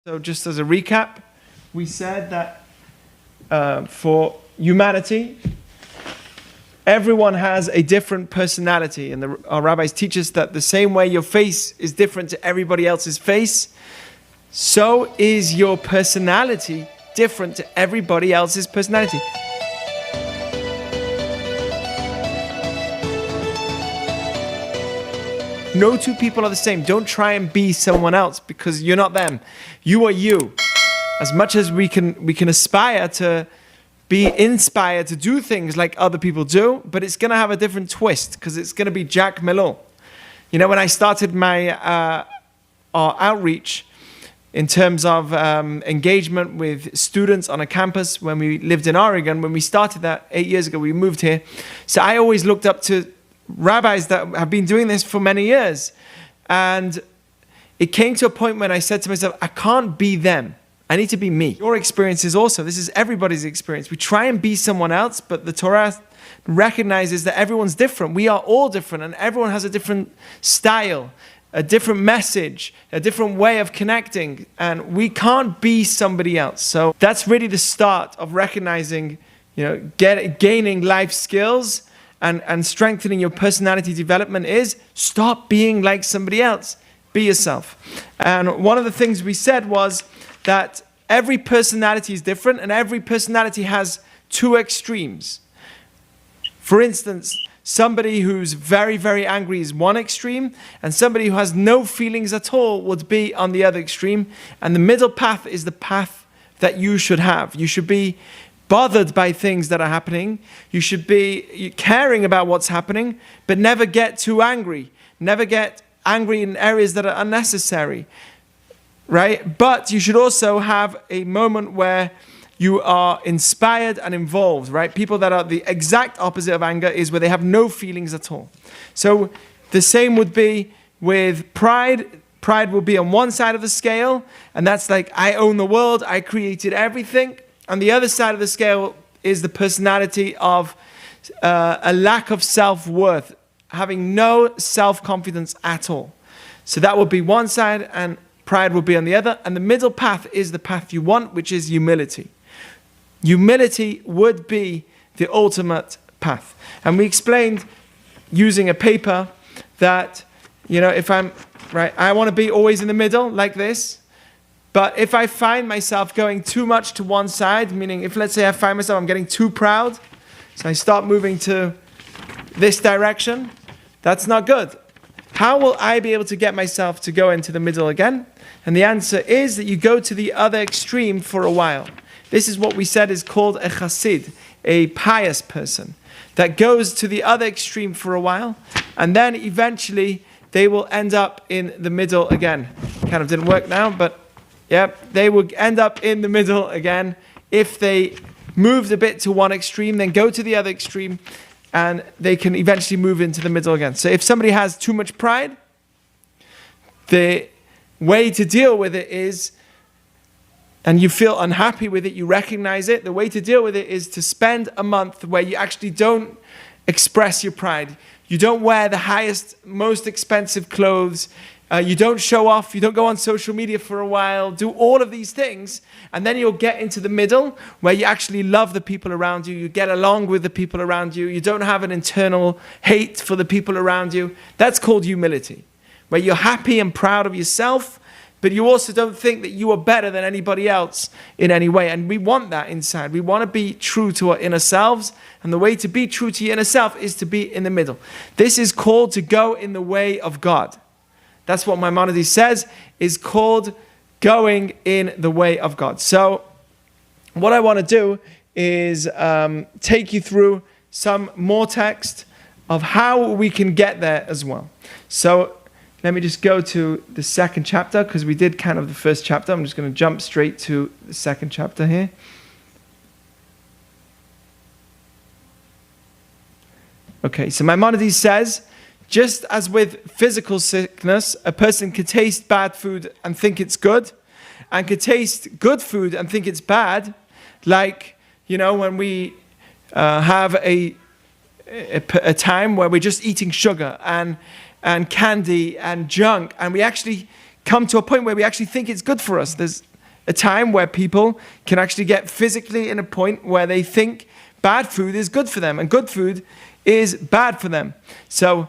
So just as a recap, we said that for humanity, everyone has a different personality. And our rabbis teach us that the same way your face is different to everybody else's face, so is your personality different to everybody else's personality. No two people are the same. Don't try and be someone else because you're not them. You are you. As much as we can aspire to be inspired to do things like other people do, but it's going to have a different twist because it's going to be Jack Melo. You know, when I started my our outreach in terms of engagement with students on a campus when we lived in Oregon, when we started that 8 years ago, we moved here. So I always looked up to rabbis that have been doing this for many years. And it came to a point when I said to myself, I can't be them. I need to be me. Your experience is also, this is everybody's experience. We try and be someone else, but the Torah recognizes that everyone's different. We are all different, and everyone has a different style, a different message, a different way of connecting, and we can't be somebody else. So that's really the start of recognizing, gaining life skills and strengthening your personality development is stop being like somebody else. Be yourself. And one of the things we said was that every personality is different and every personality has two extremes. For instance, somebody who's very, very angry is one extreme, and somebody who has no feelings at all would be on the other extreme. And the middle path is the path that you should have. You should be bothered by things that are happening. You should be caring about what's happening, but never get too angry. Never get angry in areas that are unnecessary, right? But you should also have a moment where you are inspired and involved, right? People that are the exact opposite of anger is where they have no feelings at all. So the same would be with pride. Pride will be on one side of the scale, and that's like, I own the world, I created everything. On the other side of the scale is the personality of a lack of self-worth, having no self-confidence at all. So that would be one side, and pride will be on the other. And the middle path is the path you want, which is humility. Humility would be the ultimate path. And we explained using a paper that, if I'm, right, I want to be always in the middle like this. But if I find myself going too much to one side, meaning if, let's say, I find myself I'm getting too proud, so I start moving to this direction, that's not good. How will I be able to get myself to go into the middle again? And the answer is that you go to the other extreme for a while. This is what we said is called a chassid, a pious person, that goes to the other extreme for a while, and then eventually they will end up in the middle again. Kind of didn't work now, but they would end up in the middle again. If they moved a bit to one extreme, then go to the other extreme, and they can eventually move into the middle again. So if somebody has too much pride, the way to deal with it is, and you feel unhappy with it, you recognize it, the way to deal with it is to spend a month where you actually don't express your pride. You don't wear the highest, most expensive clothes. You don't show off, you don't go on social media for a while, do all of these things, and then you'll get into the middle where you actually love the people around you, you get along with the people around you, you don't have an internal hate for the people around you. That's called humility, where you're happy and proud of yourself, but you also don't think that you are better than anybody else in any way. And we want that inside. We want to be true to our inner selves, and the way to be true to your inner self is to be in the middle. This is called to go in the way of God. That's what Maimonides says is called going in the way of God. So what I want to do is take you through some more text of how we can get there as well. So let me just go to the second chapter because we did kind of the first chapter. I'm just going to jump straight to the second chapter here. Okay, so Maimonides says, just as with physical sickness, a person can taste bad food and think it's good, and can taste good food and think it's bad, like, when we have a time where we're just eating sugar and candy and junk, and we actually come to a point where we actually think it's good for us. There's a time where people can actually get physically in a point where they think bad food is good for them and good food is bad for them. So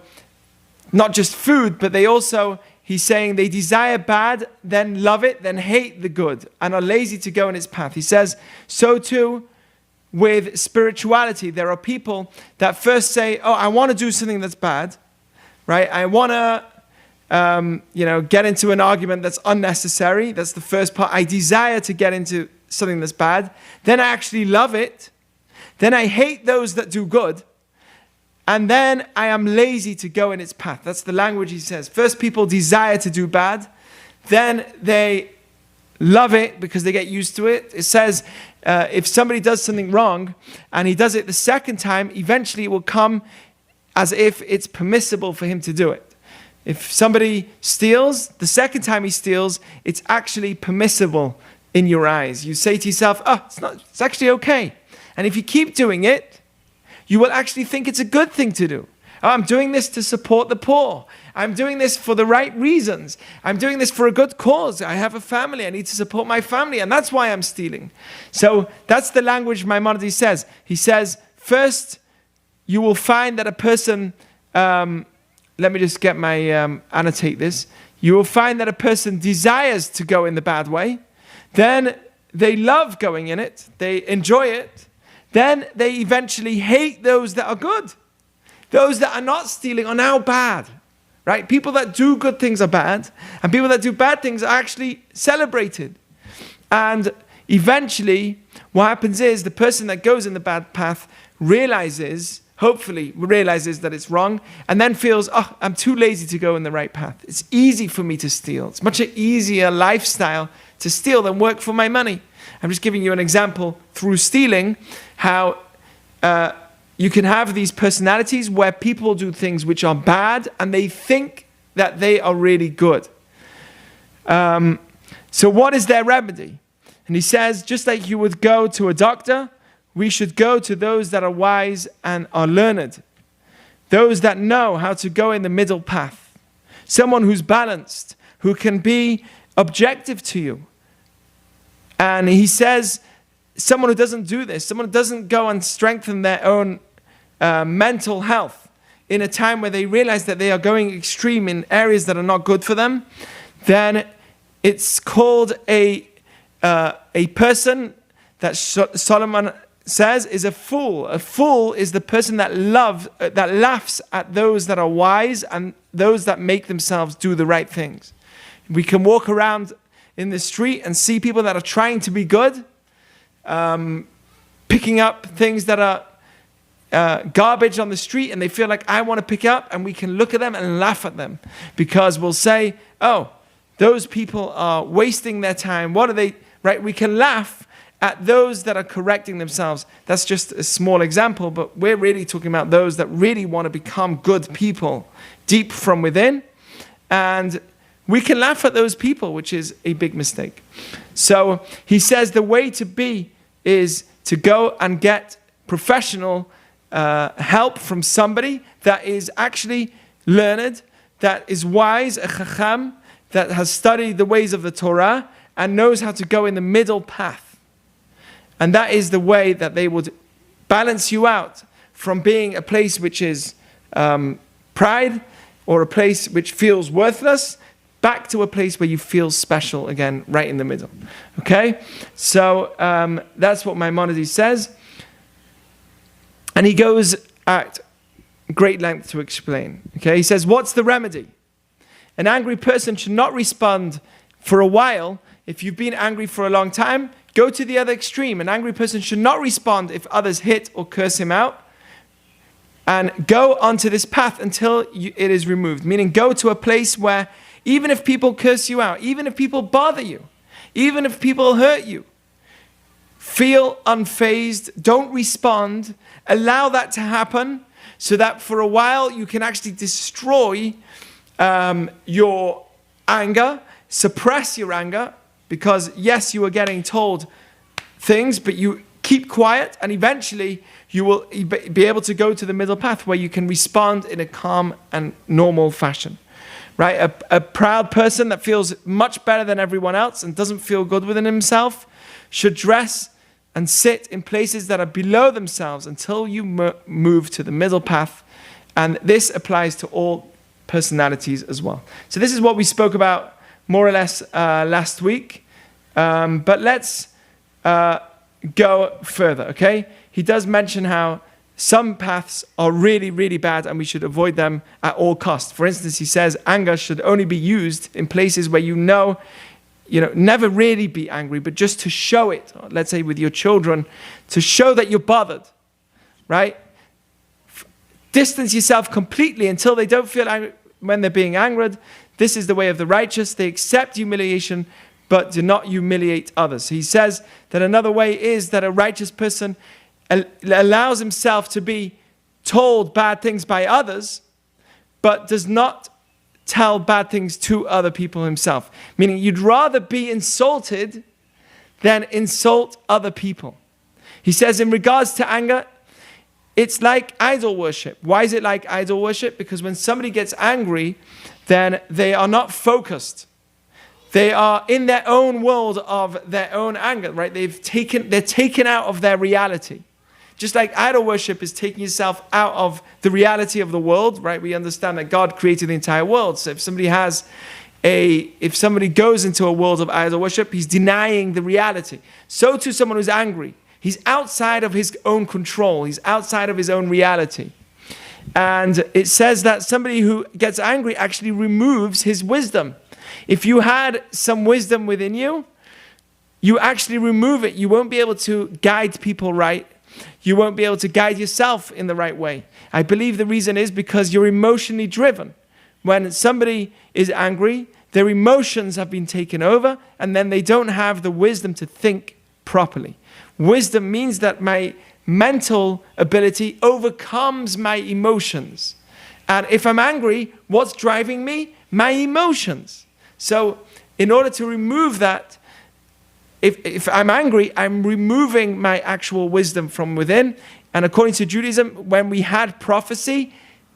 not just food, but they also, he's saying they desire bad, then love it, then hate the good, and are lazy to go in its path. He says, so too with spirituality. There are people that first say, oh, I want to do something that's bad, right? I want to, get into an argument that's unnecessary. That's the first part. I desire to get into something that's bad. Then I actually love it. Then I hate those that do good. And then I am lazy to go in its path. That's the language he says. First, people desire to do bad. Then they love it because they get used to it. It says if somebody does something wrong and he does it the second time, eventually it will come as if it's permissible for him to do it. If somebody steals, the second time he steals, it's actually permissible in your eyes. You say to yourself, oh, it's actually okay. And if you keep doing it, you will actually think it's a good thing to do. Oh, I'm doing this to support the poor. I'm doing this for the right reasons. I'm doing this for a good cause. I have a family. I need to support my family. And that's why I'm stealing. So that's the language Maimonides says. He says, first, you will find that a person, let me just get my, annotate this. You will find that a person desires to go in the bad way. Then they love going in it. They enjoy it. Then they eventually hate those that are good. Those that are not stealing are now bad, right? People that do good things are bad, and people that do bad things are actually celebrated. And eventually, what happens is the person that goes in the bad path hopefully realizes that it's wrong, and then feels, oh, I'm too lazy to go in the right path. It's easy for me to steal. It's much an easier lifestyle to steal than work for my money. I'm just giving you an example through stealing, how you can have these personalities where people do things which are bad and they think that they are really good. So what is their remedy? And he says, just like you would go to a doctor, we should go to those that are wise and are learned. Those that know how to go in the middle path. Someone who's balanced, who can be objective to you. And he says, someone who doesn't do this, someone who doesn't go and strengthen their own mental health in a time where they realize that they are going extreme in areas that are not good for them, then it's called a person that Solomon says is a fool. A fool is the person that laughs at those that are wise and those that make themselves do the right things. We can walk around in the street and see people that are trying to be good, picking up things that are garbage on the street, and they feel like, I want to pick up, and we can look at them and laugh at them because we'll say, oh, those people are wasting their time. What are they, right? We can laugh at those that are correcting themselves. That's just a small example, but we're really talking about those that really want to become good people deep from within. And we can laugh at those people, which is a big mistake. So he says the way to be is to go and get professional help from somebody that is actually learned, that is wise, a chacham, that has studied the ways of the Torah and knows how to go in the middle path. And that is the way that they would balance you out from being a place which is pride or a place which feels worthless, back to a place where you feel special again, right in the middle. Okay? So that's what Maimonides says. And he goes at great length to explain. Okay? He says, what's the remedy? An angry person should not respond for a while. If you've been angry for a long time, go to the other extreme. An angry person should not respond if others hit or curse him out. And go onto this path until it is removed. Meaning go to a place where even if people curse you out, even if people bother you, even if people hurt you, feel unfazed, don't respond, allow that to happen so that for a while you can actually destroy your anger, suppress your anger, because yes, you are getting told things, but you keep quiet, and eventually you will be able to go to the middle path where you can respond in a calm and normal fashion. right? A proud person that feels much better than everyone else and doesn't feel good within himself should dress and sit in places that are below themselves until you move to the middle path. And this applies to all personalities as well. So this is what we spoke about more or less last week. But let's go further, okay? He does mention how some paths are really, really bad and we should avoid them at all costs. For instance, he says anger should only be used in places where never really be angry, but just to show it. Let's say with your children, to show that you're bothered, right? Distance yourself completely until they don't feel angry when they're being angered. This is the way of the righteous. They accept humiliation, but do not humiliate others. He says that another way is that a righteous person allows himself to be told bad things by others, but does not tell bad things to other people himself. Meaning you'd rather be insulted than insult other people. He says in regards to anger, it's like idol worship. Why is it like idol worship? Because when somebody gets angry, then they are not focused. They are in their own world of their own anger, right? They're taken out of their reality. Just like idol worship is taking yourself out of the reality of the world, right? We understand that God created the entire world. So if somebody goes into a world of idol worship, he's denying the reality. So too someone who's angry. He's outside of his own control. He's outside of his own reality. And it says that somebody who gets angry actually removes his wisdom. If you had some wisdom within you, you actually remove it. You won't be able to guide people right. You won't be able to guide yourself in the right way. I believe the reason is because you're emotionally driven. When somebody is angry, their emotions have been taken over, and then they don't have the wisdom to think properly. Wisdom means that my mental ability overcomes my emotions. And if I'm angry, what's driving me? My emotions. So in order to remove that, if I'm angry, I'm removing my actual wisdom from within. And according to Judaism, when we had prophecy,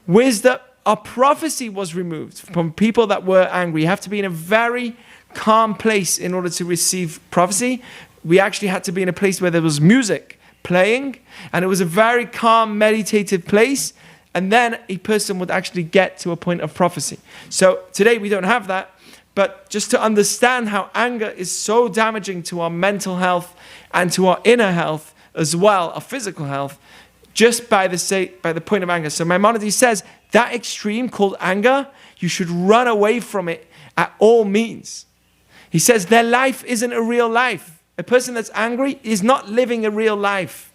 our prophecy was removed from people that were angry. You have to be in a very calm place in order to receive prophecy. We actually had to be in a place where there was music playing, and it was a very calm, meditative place. And then a person would actually get to a point of prophecy. So today we don't have that. But just to understand how anger is so damaging to our mental health and to our inner health as well, our physical health, just by the point of anger. So Maimonides says that extreme called anger, you should run away from it at all means. He says their life isn't a real life. A person that's angry is not living a real life.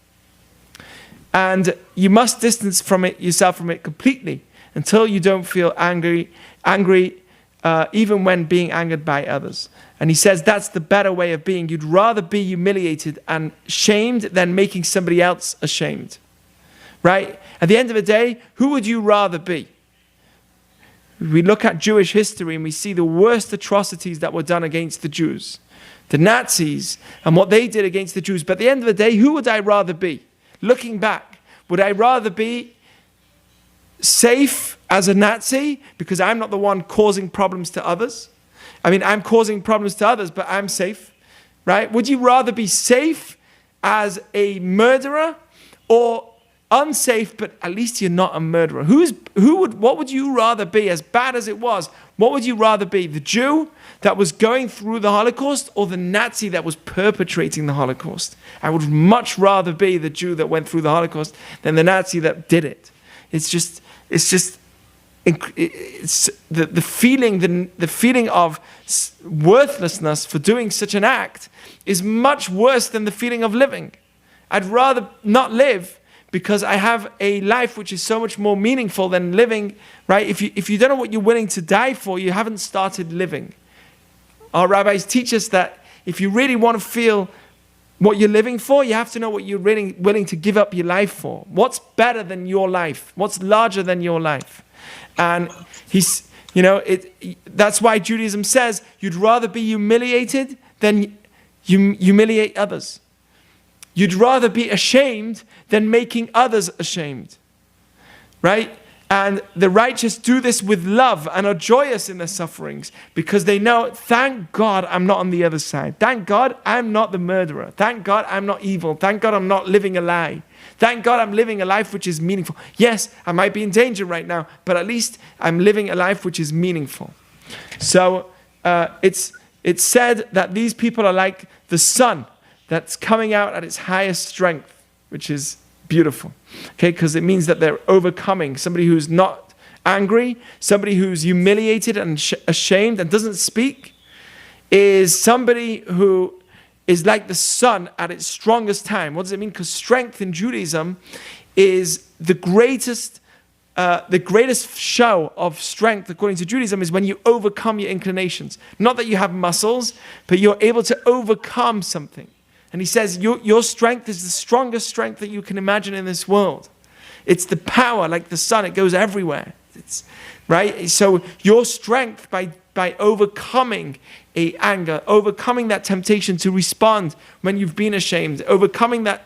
And you must distance yourself from it completely until you don't feel angry, even when being angered by others. And he says that's the better way of being. You'd rather be humiliated and shamed than making somebody else ashamed. Right? At the end of the day, who would you rather be? We look at Jewish history and we see the worst atrocities that were done against the Jews. The Nazis and what they did against the Jews. But at the end of the day, who would I rather be? Looking back, would I rather be safe as a Nazi because I'm not the one causing problems to others? I mean, I'm causing problems to others, but I'm safe, right? Would you rather be safe as a murderer or unsafe, but at least you're not a murderer? What would you rather be, as bad as it was? What would you rather be? The Jew that was going through the Holocaust or the Nazi that was perpetrating the Holocaust? I would much rather be the Jew that went through the Holocaust than the Nazi that did it. It's the feeling of worthlessness for doing such an act is much worse than the feeling of living. I'd rather not live because I have a life which is so much more meaningful than living, right? If you don't know what you're willing to die for, you haven't started living. Our rabbis teach us that if you really want to feel what you're living for, you have to know what you're really willing to give up your life for. What's better than your life? What's larger than your life? And that's why Judaism says you'd rather be humiliated than humiliate others. You'd rather be ashamed than making others ashamed, right? And the righteous do this with love and are joyous in their sufferings because they know, thank God I'm not on the other side. Thank God I'm not the murderer. Thank God I'm not evil. Thank God I'm not living a lie. Thank God I'm living a life which is meaningful. Yes, I might be in danger right now, but at least I'm living a life which is meaningful. So it's said that these people are like the sun that's coming out at its highest strength, which is beautiful. Okay, because it means that they're overcoming. Somebody who's not angry, somebody who's humiliated and ashamed and doesn't speak, is somebody who is like the sun at its strongest time. What does it mean? Because strength in Judaism is the greatest show of strength, according to Judaism, is when you overcome your inclinations. Not that you have muscles, but you're able to overcome something. And he says, your strength is the strongest strength that you can imagine in this world. It's the power, like the sun, it goes everywhere. Right? So your strength by overcoming a anger, overcoming that temptation to respond when you've been ashamed, overcoming that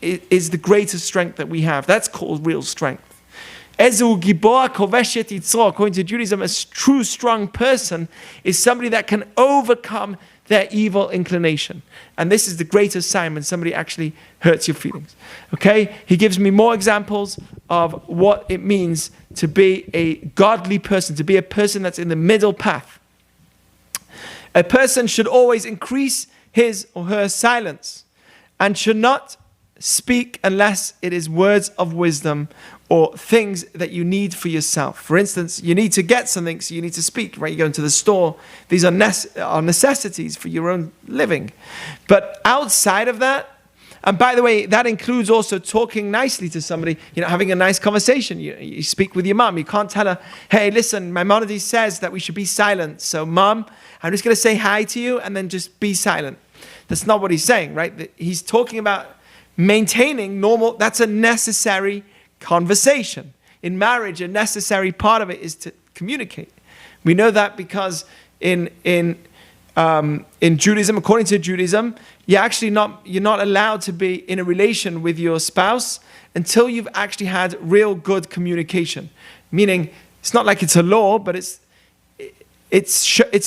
is the greatest strength that we have. That's called real strength. According to Judaism, a true strong person is somebody that can overcome their evil inclination. And this is the greatest sign when somebody actually hurts your feelings. Okay? He gives me more examples of what it means to be a godly person, to be a person that's in the middle path. A person should always increase his or her silence and should not speak unless it is words of wisdom or things that you need for yourself. For instance, you need to get something, so you need to speak, right? You go into the store. These are necessities for your own living. But outside of that, and by the way, that includes also talking nicely to somebody, having a nice conversation. You speak with your mom. You can't tell her, hey, listen, Maimonides says that we should be silent. So mom, I'm just going to say hi to you and then just be silent. That's not what he's saying, right? He's talking about maintaining normal, that's a necessary conversation. In marriage, a necessary part of it is to communicate. We know that because in Judaism, according to Judaism, you're not allowed to be in a relation with your spouse until you've actually had real good communication. Meaning, it's not like it's a law, but it's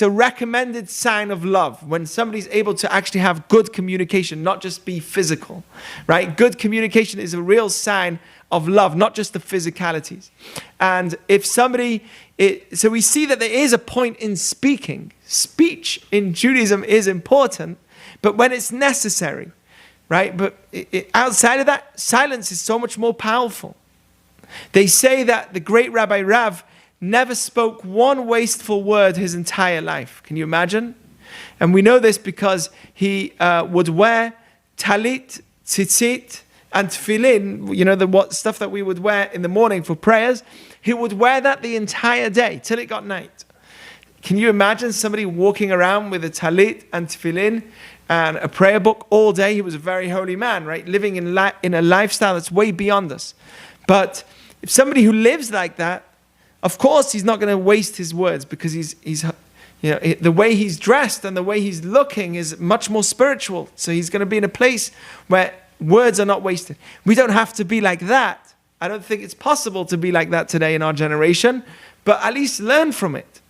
a recommended sign of love when somebody's able to actually have good communication, not just be physical, right? Good communication is a real sign of love, not just the physicalities. And if somebody, so we see that there is a point in speaking. Speech in Judaism is important, but when it's necessary, right? But outside of that, silence is so much more powerful. They say that the great Rabbi Rav never spoke one wasteful word his entire life. Can you imagine? And we know this because he would wear talit, tzitzit, and tefillin, the stuff that we would wear in the morning for prayers. He would wear that the entire day till it got night. Can you imagine somebody walking around with a talit and tefillin and a prayer book all day? He was a very holy man, right? Living in a lifestyle that's way beyond us. But if somebody who lives like that, of course, he's not going to waste his words because he's the way he's dressed and the way he's looking is much more spiritual. So he's going to be in a place where words are not wasted. We don't have to be like that. I don't think it's possible to be like that today in our generation, but at least learn from it.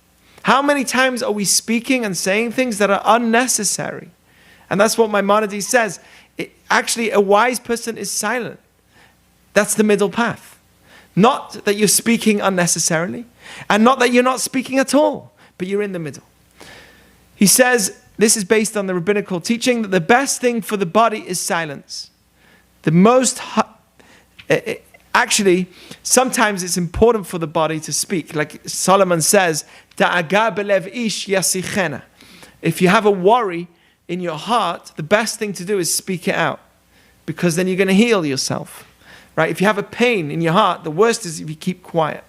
How many times are we speaking and saying things that are unnecessary? And that's what Maimonides says. Actually, a wise person is silent. That's the middle path. Not that you're speaking unnecessarily, and not that you're not speaking at all, but you're in the middle. He says, this is based on the rabbinical teaching, that the best thing for the body is silence. Actually, sometimes it's important for the body to speak. Like Solomon says, Da'aga belev ish yasichena. If you have a worry in your heart, the best thing to do is speak it out, because then you're going to heal yourself. Right? If you have a pain in your heart, the worst is if you keep quiet.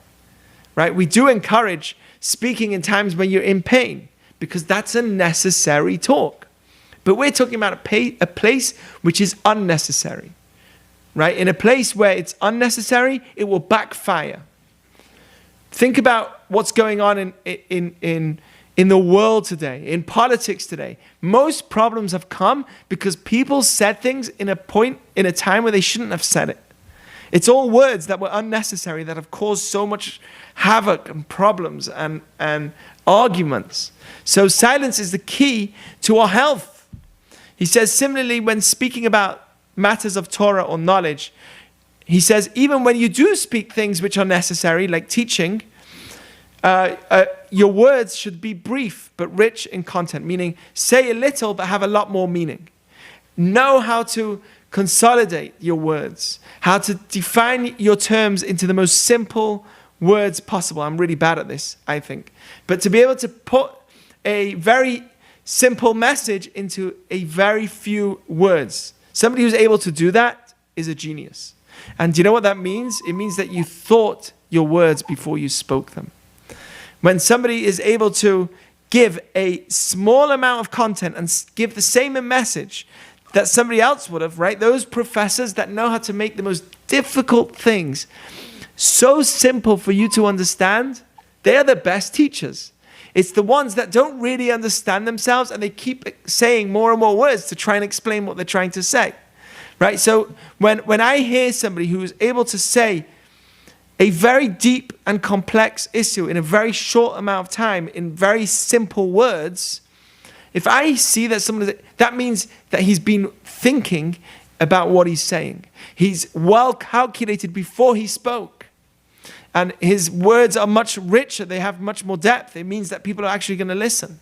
Right? We do encourage speaking in times when you're in pain, because that's a necessary talk. But we're talking about a place which is unnecessary. Right? In a place where it's unnecessary, it will backfire. Think about what's going on in the world today, in politics today. Most problems have come because people said things in a time where they shouldn't have said it. It's all words that were unnecessary that have caused so much havoc and problems and arguments. So silence is the key to our health. He says, similarly, when speaking about matters of Torah or knowledge, he says, even when you do speak things which are necessary, like teaching, your words should be brief but rich in content, meaning say a little but have a lot more meaning. Know how to consolidate your words, how to define your terms into the most simple words possible. I'm really bad at this, I think. But to be able to put a very simple message into a very few words. Somebody who's able to do that is a genius. And do you know what that means? It means that you thought your words before you spoke them. When somebody is able to give a small amount of content and give the same message that somebody else would have, right? Those professors that know how to make the most difficult things so simple for you to understand, they are the best teachers. It's the ones that don't really understand themselves and they keep saying more and more words to try and explain what they're trying to say, right? So when I hear somebody who is able to say a very deep and complex issue in a very short amount of time in very simple words, if I see that that means that he's been thinking about what he's saying. He's well calculated before he spoke. And his words are much richer. They have much more depth. It means that people are actually going to listen.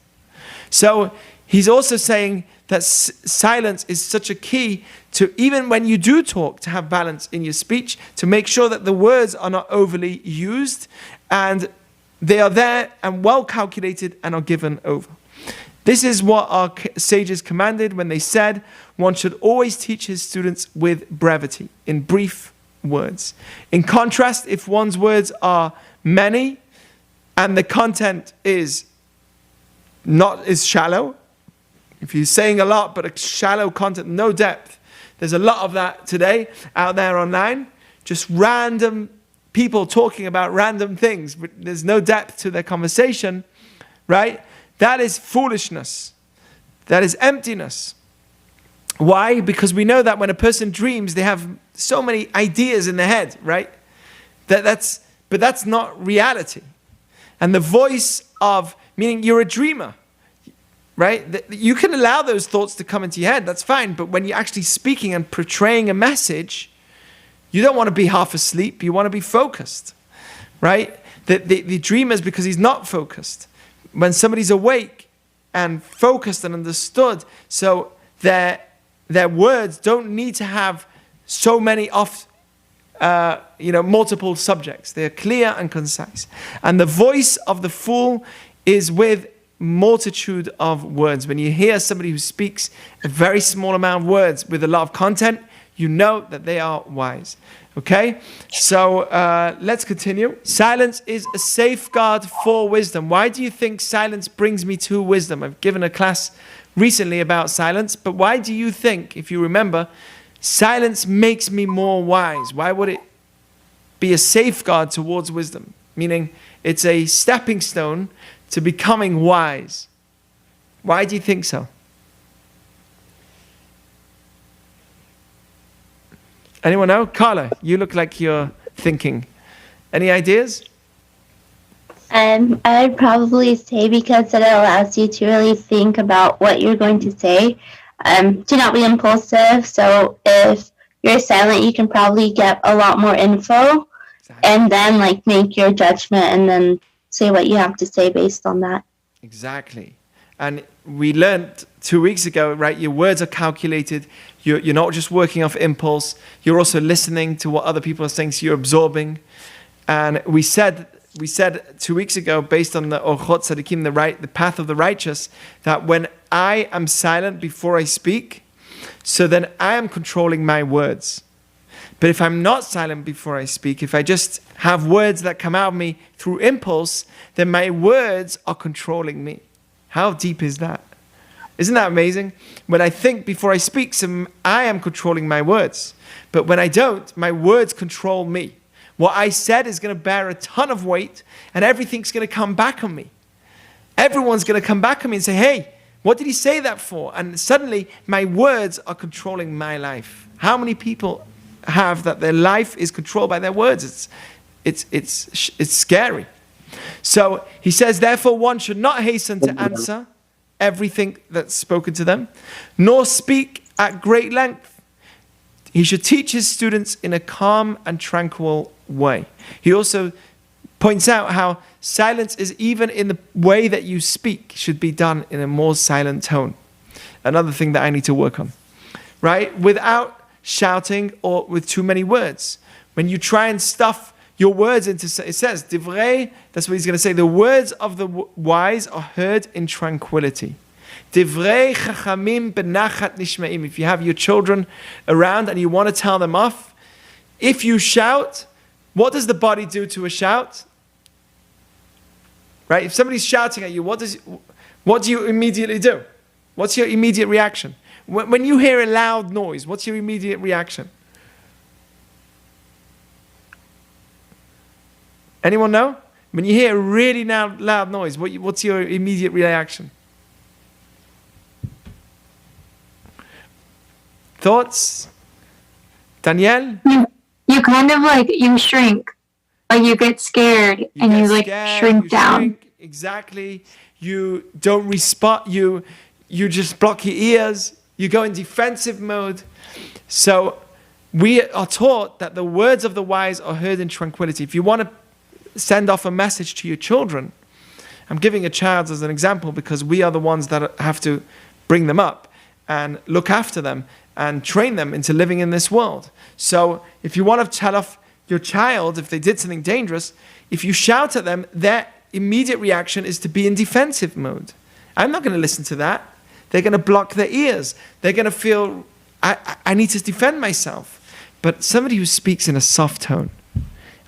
So he's also saying that silence is such a key to, even when you do talk, to have balance in your speech, to make sure that the words are not overly used and they are there and well calculated and are given over. This is what our sages commanded when they said one should always teach his students with brevity, in brief words. In contrast, if one's words are many and the content is shallow, if you're saying a lot but a shallow content, no depth, there's a lot of that today out there online, just random people talking about random things, but there's no depth to their conversation, right? That is foolishness. That is emptiness. Why? Because we know that when a person dreams, they have so many ideas in their head, right? But that's not reality. And the voice of, meaning you're a dreamer, right? You can allow those thoughts to come into your head, that's fine. But when you're actually speaking and portraying a message, you don't want to be half asleep, you want to be focused, right? The dreamer is because he's not focused. When somebody's awake and focused and understood, so their words don't need to have so many multiple subjects. They're clear and concise. And the voice of the fool is with multitude of words. When you hear somebody who speaks a very small amount of words with a lot of content, you know that they are wise. Okay, so let's continue. Silence is a safeguard for wisdom. Why do you think silence brings me to wisdom? I've given a class recently about silence, but why do you think, if you remember, silence makes me more wise? Why would it be a safeguard towards wisdom? Meaning it's a stepping stone to becoming wise. Why do you think so? Anyone know? Carla, you look like you're thinking. Any ideas? I'd probably say because it allows you to really think about what you're going to say, to not be impulsive. So if you're silent, you can probably get a lot more info and then make your judgment and then say what you have to say based on that. Exactly. And we learned 2 weeks ago, right? Your words are calculated. You're not just working off impulse. You're also listening to what other people are saying, so you're absorbing. And we said 2 weeks ago, based on the Orchot Tzadikim, the path of the righteous, that when I am silent before I speak, so then I am controlling my words. But if I'm not silent before I speak, if I just have words that come out of me through impulse, then my words are controlling me. How deep is that? Isn't that amazing? When I think before I speak, I am controlling my words. But when I don't, my words control me. What I said is going to bear a ton of weight, and everything's going to come back on me. Everyone's going to come back on me and say, hey, what did he say that for? And suddenly, my words are controlling my life. How many people have that their life is controlled by their words. It's scary. So he says, therefore one should not hasten to answer everything that's spoken to them, nor speak at great length. He should teach his students in a calm and tranquil way. He also points out how silence is even in the way that you speak should be done in a more silent tone. Another thing that I need to work on, right? Without shouting or with too many words. When you try and stuff your words into, it says, divrei, that's what he's going to say, the words of the wise are heard in tranquility. Divrei chachamim benachat nishmaim. If you have your children around and you want to tell them off, if you shout, what does the body do to a shout? Right? If somebody's shouting at you, what do you immediately do? What's your immediate reaction? When you hear a loud noise, what's your immediate reaction? Anyone know? When you hear a really loud noise, what's your immediate reaction? Thoughts? Danielle? You kind of you shrink. Like you get scared and you shrink down. Exactly. You don't respond. You just block your ears. You go in defensive mode. So we are taught that the words of the wise are heard in tranquility. If you want to send off a message to your children, I'm giving a child as an example because we are the ones that have to bring them up and look after them and train them into living in this world. So if you want to tell off your child if they did something dangerous, if you shout at them, their immediate reaction is to be in defensive mode. I'm not going to listen to that. They're going to block their ears. They're going to feel, I need to defend myself. But somebody who speaks in a soft tone,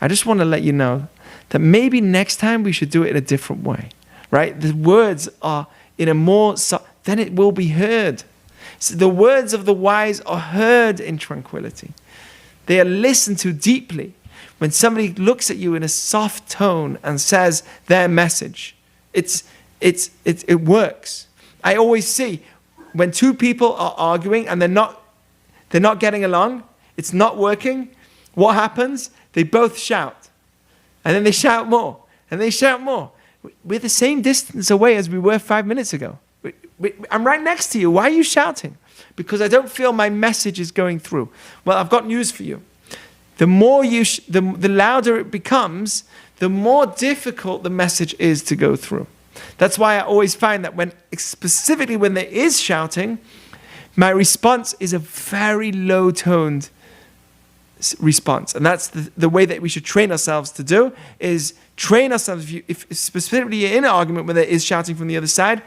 I just want to let you know that maybe next time we should do it in a different way, right? The words are in a more, then it will be heard. So the words of the wise are heard in tranquility. They are listened to deeply. When somebody looks at you in a soft tone and says their message, it works. I always see when two people are arguing and they're not getting along, it's not working, what happens? They both shout. And then they shout more. And they shout more. We're the same distance away as we were 5 minutes ago. I'm right next to you. Why are you shouting? Because I don't feel my message is going through. Well, I've got news for you. The more the louder it becomes, the more difficult the message is to go through. That's why I always find that specifically when there is shouting, my response is a very low-toned response. And that's the way that we should train ourselves to do, is train ourselves, if specifically you're in an argument where there is shouting from the other side,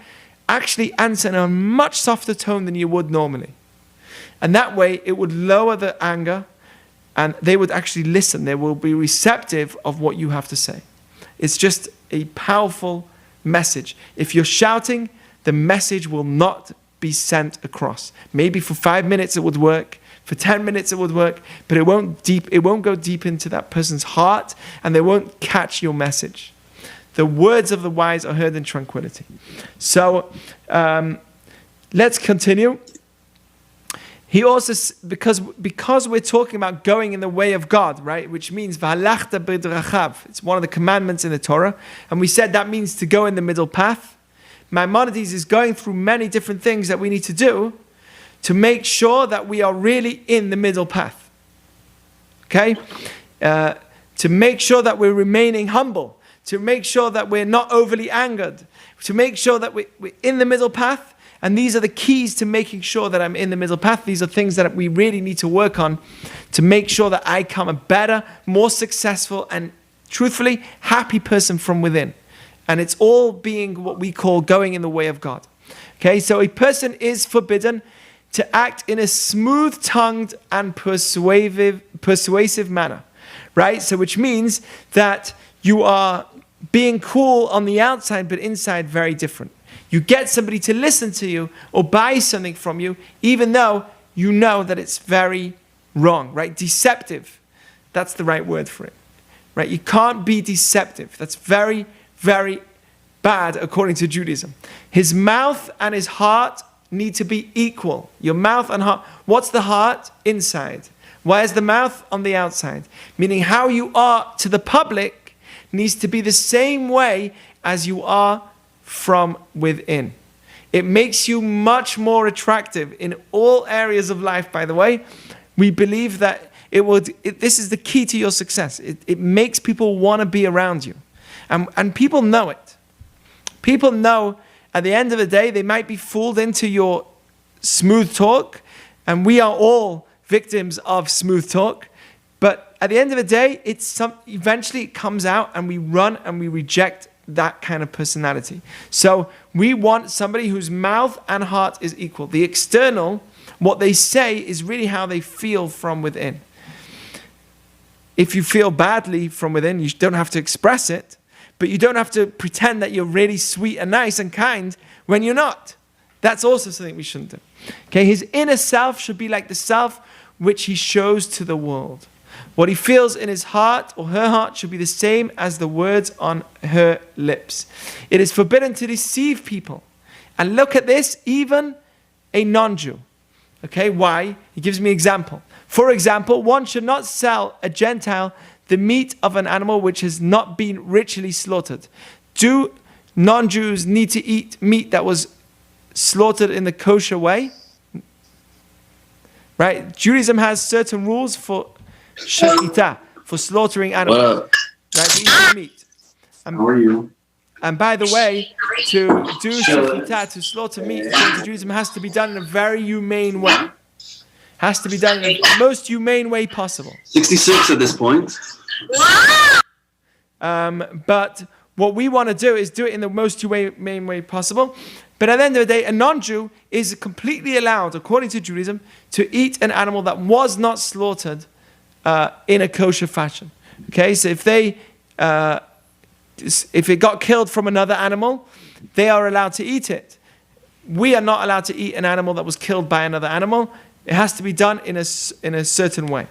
actually answer in a much softer tone than you would normally. And that way it would lower the anger and they would actually listen. They will be receptive of what you have to say. It's just a powerful message. If you're shouting, the message will not be sent across. Maybe for 5 minutes it would work, for 10 minutes it would work, but it won't go deep into that person's heart and they won't catch your message. The words of the wise are heard in tranquility. So let's continue. He also, because we're talking about going in the way of God, right? Which means v'halachta b'drachav. It's one of the commandments in the Torah. And we said that means to go in the middle path. Maimonides is going through many different things that we need to do to make sure that we are really in the middle path. Okay? To make sure that we're remaining humble. To make sure that we're not overly angered. To make sure that we're in the middle path. And these are the keys to making sure that I'm in the middle path. These are things that we really need to work on to make sure that I become a better, more successful, and truthfully, happy person from within. And it's all being what we call going in the way of God. Okay, so a person is forbidden to act in a smooth-tongued and persuasive manner. Right? So which means that you are being cool on the outside, but inside very different. You get somebody to listen to you or buy something from you, even though you know that it's very wrong, right? Deceptive. That's the right word for it, right? You can't be deceptive. That's very, very bad according to Judaism. His mouth and his heart need to be equal. Your mouth and heart. What's the heart? Inside. Why is the mouth on the outside? Meaning how you are to the public needs to be the same way as you are from within. It makes you much more attractive in all areas of life, by the way. We believe that this is the key to your success. It makes people want to be around you. And people know it. People know at the end of the day, they might be fooled into your smooth talk, and we are all victims of smooth talk. But at the end of the day, eventually it comes out, and we run and we reject that kind of personality. So we want somebody whose mouth and heart is equal. The external, what they say, is really how they feel from within. If you feel badly from within, you don't have to express it, but you don't have to pretend that you're really sweet and nice and kind when you're not. That's also something we shouldn't do. Okay, his inner self should be like the self which he shows to the world. What he feels in his heart or her heart should be the same as the words on her lips. It is forbidden to deceive people. And look at this, even a non-Jew. Okay, why? He gives me an example. For example, one should not sell a Gentile the meat of an animal which has not been ritually slaughtered. Do non-Jews need to eat meat that was slaughtered in the kosher way? Right? Judaism has certain rules for shechita, for slaughtering animals. Right? Eating meat. How are you? And by the way, to do shechita, to slaughter meat, according to Judaism, has to be done in a very humane way. Has to be done in the most humane way possible. 66 at this point. But what we want to do is do it in the most humane way possible. But at the end of the day, a non-Jew is completely allowed, according to Judaism, to eat an animal that was not slaughtered in a kosher fashion. Okay, so if it got killed from another animal, they are allowed to eat it. We are not allowed to eat an animal that was killed by another animal. It has to be done in a certain way.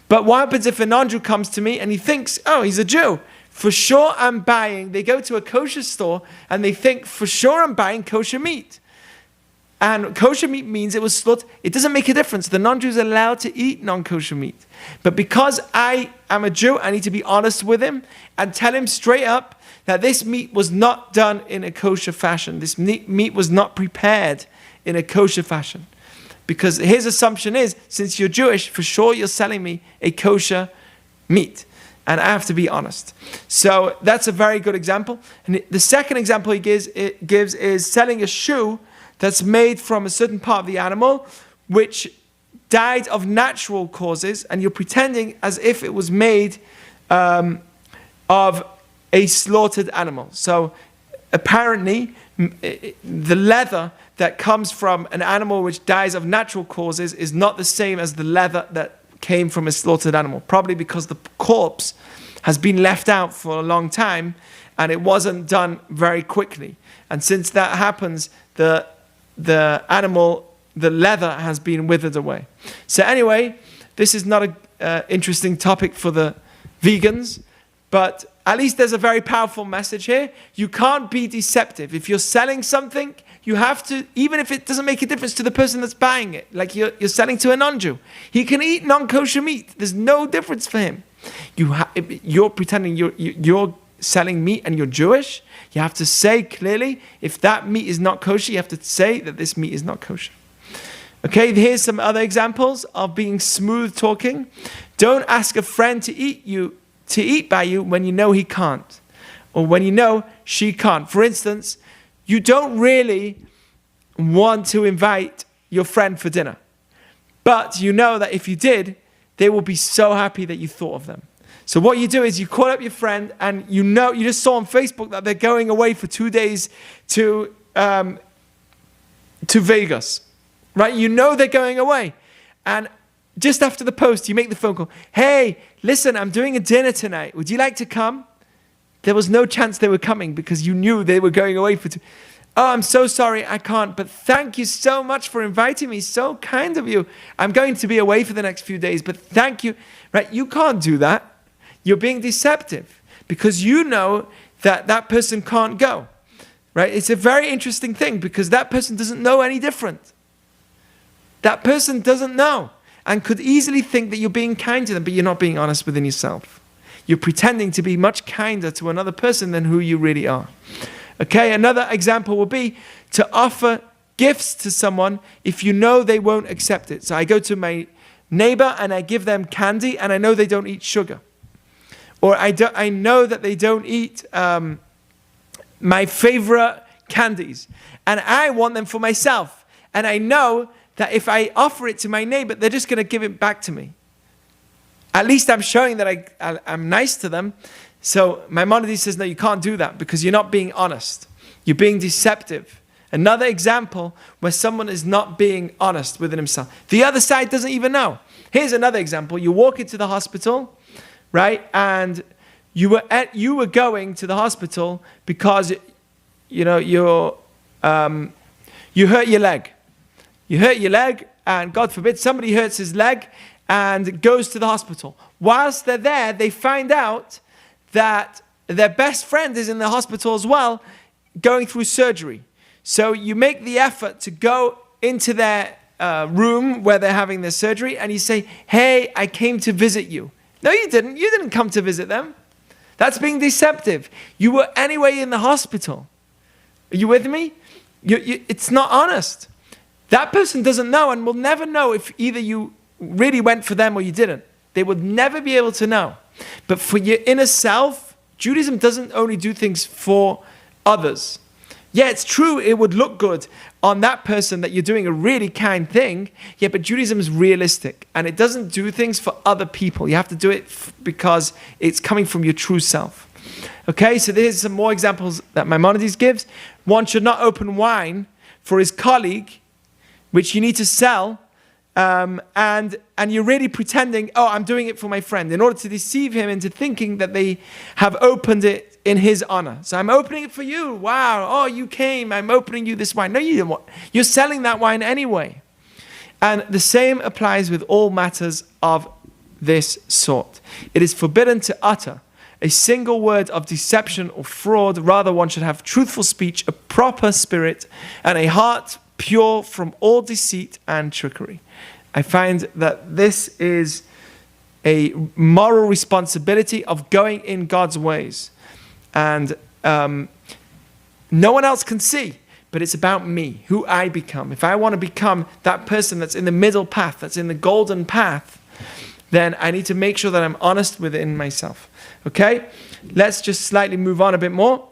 But what happens if a non-Jew comes to me and he thinks, oh, he's a Jew. For sure I'm buying. They go to a kosher store and they think, for sure I'm buying kosher meat. And kosher meat means it was slaughtered. It doesn't make a difference. The non-Jew is allowed to eat non-kosher meat. But because I am a Jew, I need to be honest with him and tell him straight up that this meat was not done in a kosher fashion. This meat was not prepared in a kosher fashion. Because his assumption is, since you're Jewish, for sure you're selling me a kosher meat. And I have to be honest. So that's a very good example. And the second example he gives is selling a shoe that's made from a certain part of the animal, which died of natural causes, and you're pretending as if it was made of a slaughtered animal. So apparently, the leather that comes from an animal which dies of natural causes is not the same as the leather that came from a slaughtered animal. Probably because the corpse has been left out for a long time and it wasn't done very quickly. And since that happens, the animal, the leather has been withered away. So anyway, this is not an interesting topic for the vegans, but at least there's a very powerful message here. You can't be deceptive. If you're selling something, you have to, even if it doesn't make a difference to the person that's buying it, like you're selling to a non-Jew. He can eat non-kosher meat. There's no difference for him. You're pretending you're selling meat and you're Jewish. You have to say clearly, if that meat is not kosher, you have to say that this meat is not kosher. Okay, here's some other examples of being smooth talking. Don't ask a friend to eat by you when you know he can't, or when you know she can't. For instance, you don't really want to invite your friend for dinner, but you know that if you did, they will be so happy that you thought of them. So what you do is you call up your friend, and you just saw on Facebook that they're going away for 2 days to Vegas, right? You know they're going away, and just after the post, you make the phone call. Hey, listen, I'm doing a dinner tonight. Would you like to come? There was no chance they were coming because you knew they were going away for 2. Oh, I'm so sorry, I can't. But thank you so much for inviting me. So kind of you. I'm going to be away for the next few days, but thank you. Right? You can't do that. You're being deceptive because you know that that person can't go. Right? It's a very interesting thing because that person doesn't know any different. That person doesn't know. and could easily think that you're being kind to them, but you're not being honest within yourself. You're pretending to be much kinder to another person than who you really are. Okay, another example would be to offer gifts to someone if you know they won't accept it. So I go to my neighbor and I give them candy and I know they don't eat sugar. Or I know that they don't eat my favorite candies. And I want them for myself. And I know that if I offer it to my neighbor, they're just going to give it back to me. At least I'm showing that I'm nice to them. So Maimonides says, no, you can't do that because you're not being honest. You're being deceptive. Another example where someone is not being honest within himself. The other side doesn't even know. Here's another example. You walk into the hospital, right? And you were going to the hospital because you hurt your leg. You hurt your leg, and God forbid somebody hurts his leg and goes to the hospital. Whilst they're there, they find out that their best friend is in the hospital as well, going through surgery. So you make the effort to go into their room where they're having their surgery, and you say, hey, I came to visit you. No, you didn't. You didn't come to visit them. That's being deceptive. You were anyway in the hospital. Are you with me? It's not honest. That person doesn't know and will never know if either you really went for them or you didn't. They would never be able to know. But for your inner self, Judaism doesn't only do things for others. Yeah, it's true, it would look good on that person that you're doing a really kind thing. Yeah, but Judaism is realistic and it doesn't do things for other people. You have to do it because it's coming from your true self. Okay, so there's some more examples that Maimonides gives. One should not open wine for his colleague, which you need to sell, and you're really pretending, oh, I'm doing it for my friend, in order to deceive him into thinking that they have opened it in his honor. So I'm opening it for you. Wow, oh, you came, I'm opening you this wine. No, you didn't want. You're selling that wine anyway. And the same applies with all matters of this sort. It is forbidden to utter a single word of deception or fraud. Rather, one should have truthful speech, a proper spirit, and a heart pure from all deceit and trickery. I find that this is a moral responsibility of going in God's ways. And no one else can see, but it's about me, who I become. If I want to become that person that's in the middle path, that's in the golden path, then I need to make sure that I'm honest within myself. Okay? Let's just slightly move on a bit more.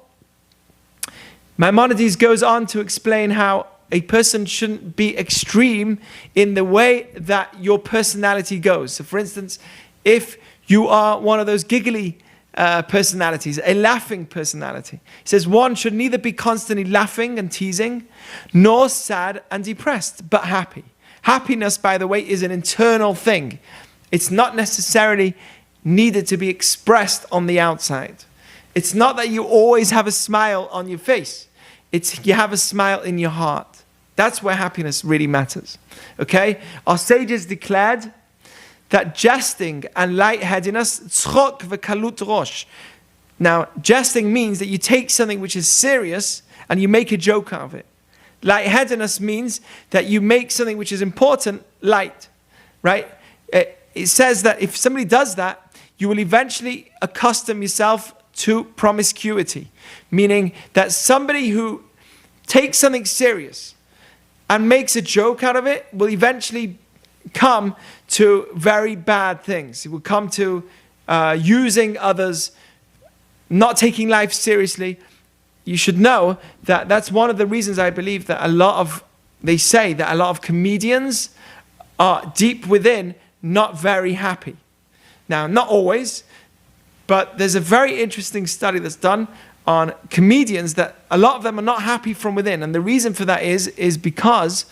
Maimonides goes on to explain how a person shouldn't be extreme in the way that your personality goes. So for instance, if you are one of those giggly personalities, a laughing personality, he says one should neither be constantly laughing and teasing, nor sad and depressed, but happy. Happiness, by the way, is an internal thing. It's not necessarily needed to be expressed on the outside. It's not that you always have a smile on your face. It's you have a smile in your heart. That's where happiness really matters. Okay? Our sages declared that jesting and lightheadedness, tzchok v'kalut rosh. Now, jesting means that you take something which is serious and you make a joke out of it. Lightheadedness means that you make something which is important light. Right? It says that if somebody does that, you will eventually accustom yourself to promiscuity. Meaning that somebody who takes something serious and makes a joke out of it will eventually come to very bad things. It will come to using others, not taking life seriously. You should know that that's one of the reasons I believe that they say that a lot of comedians are deep within not very happy. Now, not always, but there's a very interesting study that's done on comedians that a lot of them are not happy from within. And the reason for that is because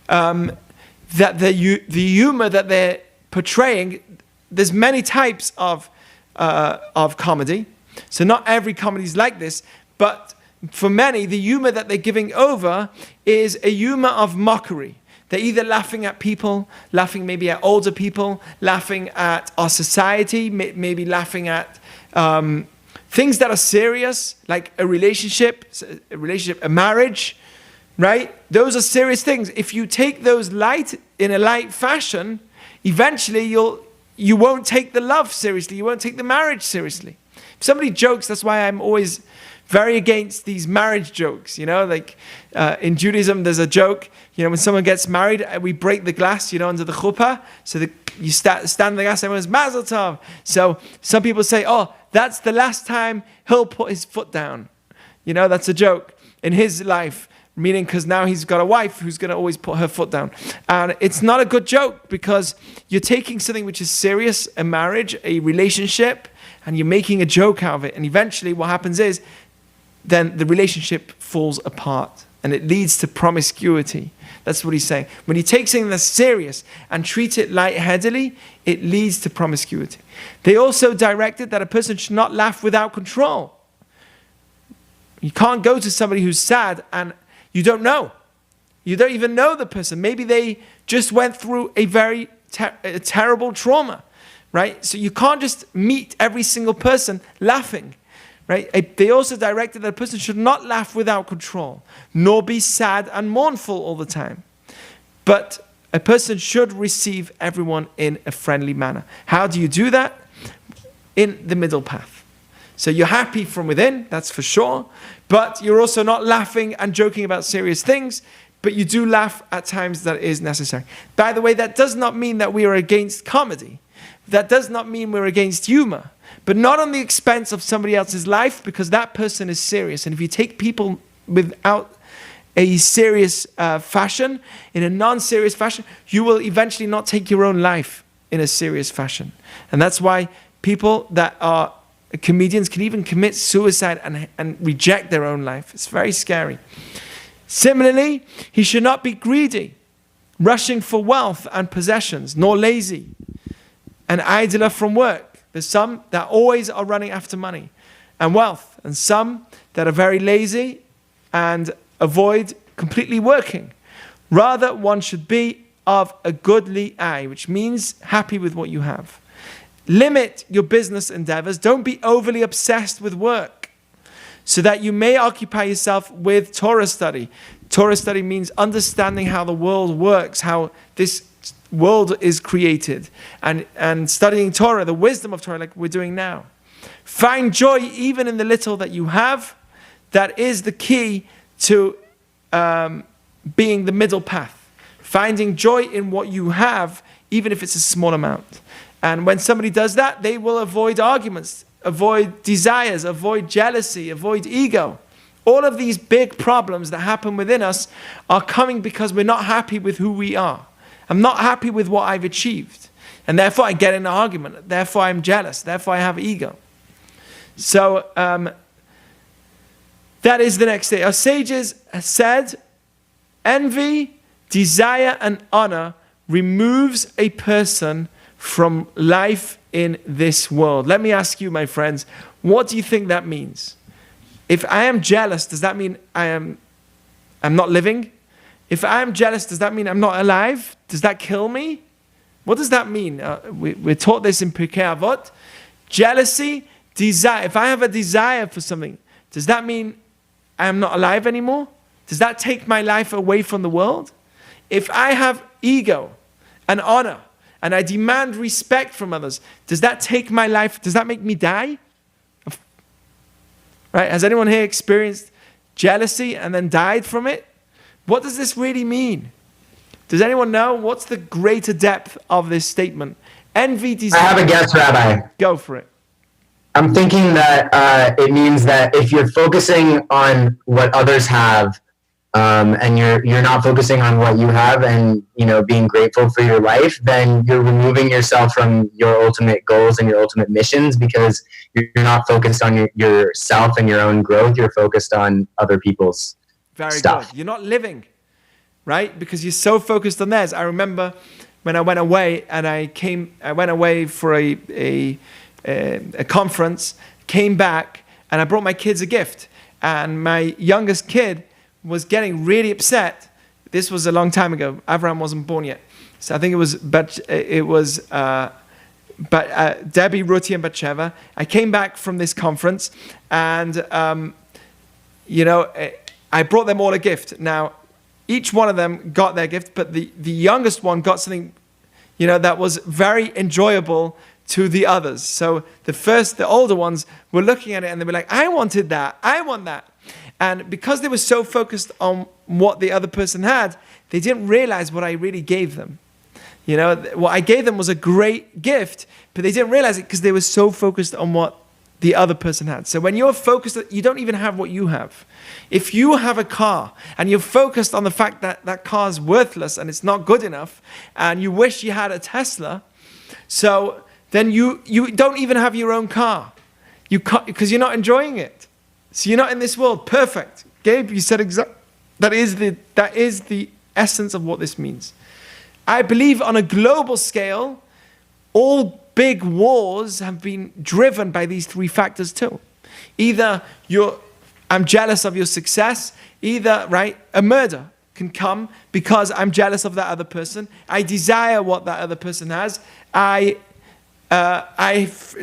that the humor that they're portraying, there's many types of comedy. So not every comedy is like this, but for many, the humor that they're giving over is a humor of mockery. They're either laughing at people, laughing maybe at older people, laughing at our society, maybe laughing at things that are serious, like a relationship, a marriage, right? Those are serious things. If you take those in a light fashion, eventually you won't take the love seriously. You won't take the marriage seriously. If somebody jokes, that's why I'm always very against these marriage jokes. Like in Judaism, there's a joke. When someone gets married, we break the glass, under the chuppah. So you stand in the glass, everyone's Mazel Tov. So some people say, oh, that's the last time he'll put his foot down. That's a joke in his life. Meaning because now he's got a wife who's going to always put her foot down. And it's not a good joke because you're taking something which is serious, a marriage, a relationship, and you're making a joke out of it. And eventually what happens is then the relationship falls apart and it leads to promiscuity. That's what he's saying. When you take something that's serious and treat it lightheadedly, it leads to promiscuity. They also directed that a person should not laugh without control. You can't go to somebody who's sad and you don't know. You don't even know the person. Maybe they just went through a very terrible trauma, right? So you can't just meet every single person laughing, right? They also directed that a person should not laugh without control, nor be sad and mournful all the time. But a person should receive everyone in a friendly manner. How do you do that? In the middle path. So you're happy from within, that's for sure, but you're also not laughing and joking about serious things, but you do laugh at times that is necessary. By the way, that does not mean that we are against comedy. That does not mean we're against humor, but not on the expense of somebody else's life, because that person is serious. And if you take people without a serious fashion, in a non-serious fashion, you will eventually not take your own life in a serious fashion. And that's why people that are comedians can even commit suicide and reject their own life. It's very scary. Similarly, he should not be greedy, rushing for wealth and possessions, nor lazy, an idler from work. There's some that always are running after money and wealth, and some that are very lazy and avoid completely working. Rather, one should be of a goodly eye, which means happy with what you have. Limit your business endeavors. Don't be overly obsessed with work, so that you may occupy yourself with Torah study. Torah study means understanding how the world works, how this world is created, and studying Torah, the wisdom of Torah, like we're doing now. Find joy even in the little that you have. That is the key to being the middle path. Finding joy in what you have, even if it's a small amount. And when somebody does that, they will avoid arguments, avoid desires, avoid jealousy, avoid ego. All of these big problems that happen within us are coming because we're not happy with who we are. I'm not happy with what I've achieved. And therefore I get in an argument. Therefore I'm jealous. Therefore I have ego. So that is the next day. Our sages said, envy, desire, and honor removes a person from life in this world. Let me ask you, my friends, what do you think that means? If I am jealous, does that mean I'm not living? If I am jealous, does that mean I'm not alive? Does that kill me? What does that mean? We're taught this in Pirkei Avot. Jealousy, desire. If I have a desire for something, does that mean I am not alive anymore? Does that take my life away from the world? If I have ego and honor, and I demand respect from others, does that take my life? Does that make me die? Right? Has anyone here experienced jealousy and then died from it? What does this really mean? Does anyone know? What's the greater depth of this statement? Envy, desire. I have a guess, Rabbi. Go for it. I'm thinking that it means that if you're focusing on what others have, and you're not focusing on what you have and being grateful for your life, then you're removing yourself from your ultimate goals and your ultimate missions, because you're not focused on yourself and your own growth. You're focused on other people's stuff. Good. You're not living, right? Because you're so focused on theirs. I remember when I went away and I went away for a conference, came back, and I brought my kids a gift. And my youngest kid was getting really upset. This was a long time ago. Avraham wasn't born yet. So I think it was Debbie, Ruti, and Batsheva. I came back from this conference, and I brought them all a gift. Now, each one of them got their gift, but the youngest one got something that was very enjoyable to the others. So the older ones were looking at it and they were like, I wanted that, I want that. And because they were so focused on what the other person had, they didn't realize what I really gave them. What I gave them was a great gift, but they didn't realize it because they were so focused on what the other person had. So when you're focused, you don't even have what you have. If you have a car and you're focused on the fact that that car is worthless and it's not good enough, and you wish you had a Tesla, so then you don't even have your own car. Because you're not enjoying it. So you're not in this world. Perfect. Gabe, you said exactly. That is the essence of what this means. I believe on a global scale, all big wars have been driven by these three factors too. Either I'm jealous of your success, either, right, a murder can come because I'm jealous of that other person. I desire what that other person has. I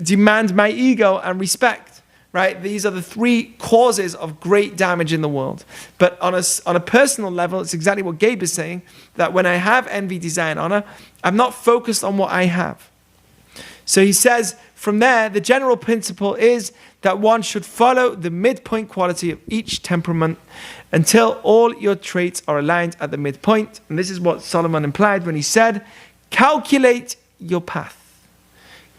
demand my ego and respect, right? These are the three causes of great damage in the world. But on a personal level, it's exactly what Gabe is saying, that when I have envy, desire, and honor, I'm not focused on what I have. So he says, from there, the general principle is that one should follow the midpoint quality of each temperament until all your traits are aligned at the midpoint. And this is what Solomon implied when he said, calculate your path.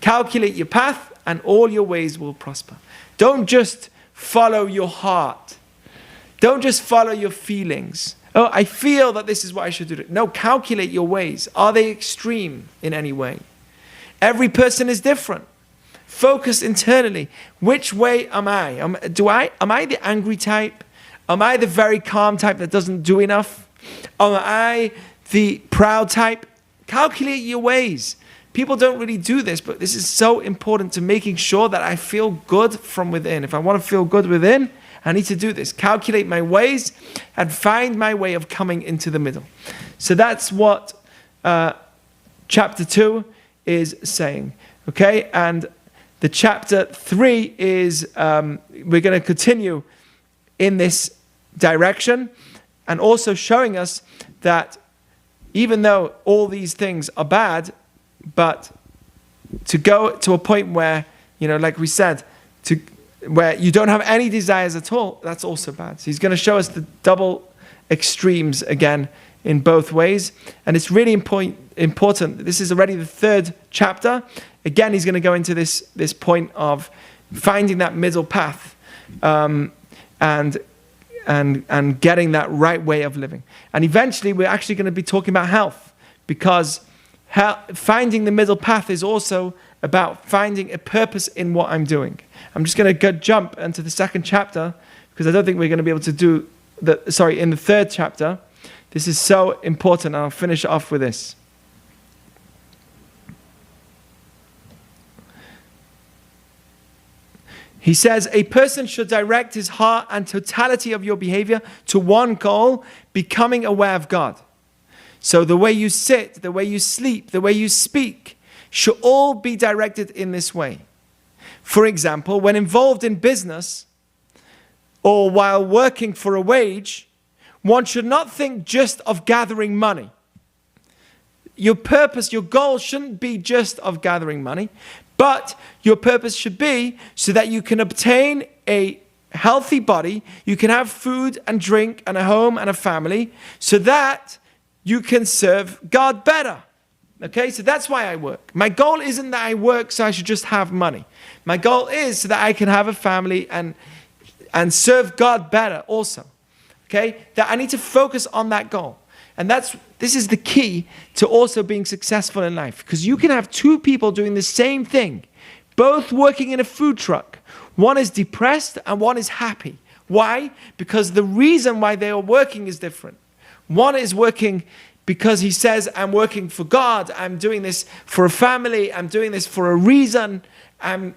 Calculate your path and all your ways will prosper. Don't just follow your heart. Don't just follow your feelings. Oh, I feel that this is what I should do. No, calculate your ways. Are they extreme in any way? Every person is different. Focus internally. Which way am I? Am I the angry type? Am I the very calm type that doesn't do enough? Am I the proud type? Calculate your ways. People don't really do this, but this is so important to making sure that I feel good from within. If I want to feel good within, I need to do this. Calculate my ways and find my way of coming into the middle. So that's what chapter 2 is saying. Okay, and the chapter 3 is, we're going to continue in this direction and also showing us that even though all these things are bad, but to go to a point where, like we said, where you don't have any desires at all, that's also bad. So he's going to show us the double extremes again in both ways. And it's really important. This is already the 3rd chapter. Again, he's going to go into this point of finding that middle path and getting that right way of living. And eventually, we're actually going to be talking about health, because finding the middle path is also about finding a purpose in what I'm doing. I'm just going to jump into the 2nd chapter, because I don't think we're going to be able to do in the 3rd chapter. This is so important, and I'll finish off with this. He says, a person should direct his heart and totality of your behavior to one goal, becoming aware of God. So the way you sit, the way you sleep, the way you speak should all be directed in this way. For example, when involved in business or while working for a wage, one should not think just of gathering money. Your purpose, your goal shouldn't be just of gathering money, but your purpose should be so that you can obtain a healthy body, you can have food and drink and a home and a family, so that you can serve God better. Okay, so that's why I work. My goal isn't that I work so I should just have money. My goal is so that I can have a family and serve God better also. Okay, that I need to focus on that goal. And this is the key to also being successful in life. Because you can have two people doing the same thing, both working in a food truck. One is depressed and one is happy. Why? Because the reason why they are working is different. One is working because he says, I'm working for God, I'm doing this for a family, I'm doing this for a reason, I'm